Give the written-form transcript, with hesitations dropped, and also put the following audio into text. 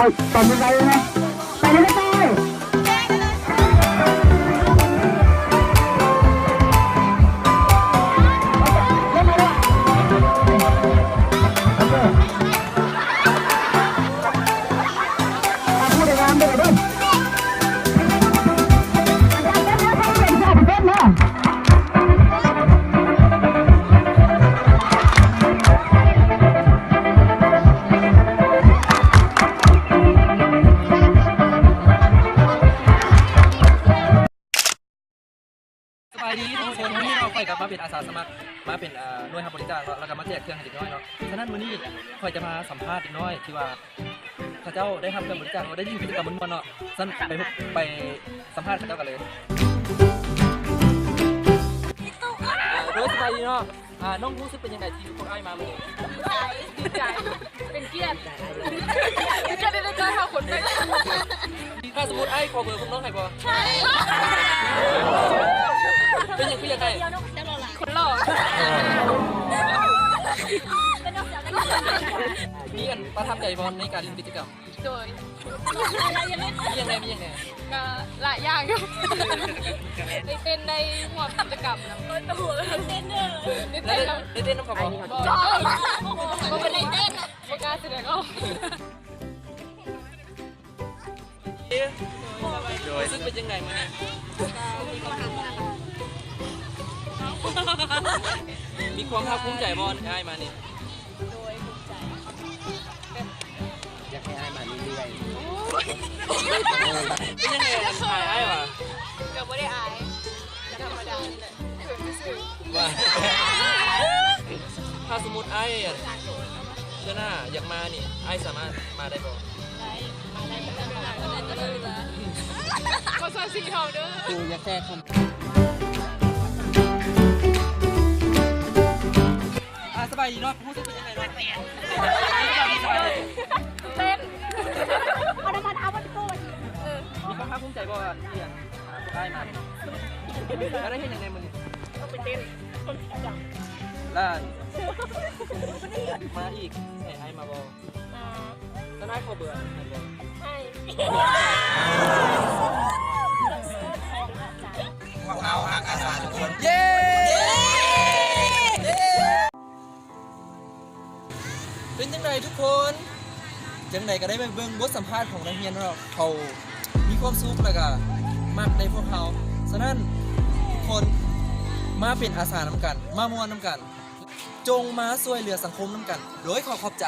เอาตอนนี้ไปนะไปเลยไปสบายดีทุกคนวันนี้เราไปกับมาเป็นอาสาสมัครมาเป็นหน่วยรับบริจาคแล้วก็มาแจกเครื่องให้เด็กน้อยเนาะฉะนั้นวันนี้คอยจะมาสัมภาษณ์เด็กน้อยที่ว่าข้าเจ้าได้ทำเครื่องบริจาคเราได้ยินกิจกรรมมันๆเนาะสั้นไปสัมภาษณ์ข้าเจ้ากันเลยโดยสบายดีเนาะน้องรู้สึกเป็นยังไงที่พวกไอ้มาเมื่อนี้ ดีใจเป็นเกียรติจะได้เจอเขาคนไป ถ้าสมมติไอ้ขอเบอร์คุณน้องให้บ่ ใช่ เป็นยังไง คนหล่อ มีกันประทับใจบอลในการเล่นกิจกรรม โดย มียังไง ก็หลายอย่างอยู่ได้เต้นได้หัวกิจกรรมนะตัวเต้นเด้อได้ แล้ว เต้น ได้เต้นน้ำเขาบ่ ก็เป็นได้เต้นไม่กล้าแสดงออก โดยซึ่งเป็นยังไงมาเนี่ยมีความภาคภูมิใจบอลได้มาเนี่ย โดยภูมิใจ อยากให้ไอ้มาเรื่อย เป็นยังไงถ่ายไอ้วะ ก็ไม่ได้อายธรรมดานี่แหละเขินไม่ซื่อ ว่าถ้าสมมติไอ้เจ้าหน้าอยากมานี่ไอ้สามารถมาได้บ่ ได้มาได้ก็ได้เลยละก็ซอยสีทองเด้อ ๆคืออยากแก้คำ สบายดีเนาะรู้สึกเป็นยังไงเนาะ เต้นเอาน้ำมันเอาวันโกน มีความภาคภูมิใจบ่ที่ยังได้มาแล้วได้เห็นยังไงมึง ต้องไปเต้นคนจัง ล้านมาอีกไอ้มาบ่ มา แล้วนายขอเบื่อไอ้บ่ ให้ เย้เป็นยังไงทุกคนจังใดก็ได้ไปเบิ่งบทสัมภาษณ์ของนักเรียนเราเขามีความสุขแล้วก็มักในพวกเขาฉะนั้นทุกคนมาเป็นอาสาน้ำกัน มามวนน้ำกัน จงมาช่วยเหลือสังคมน้ำกัน โดยขอขอบใจ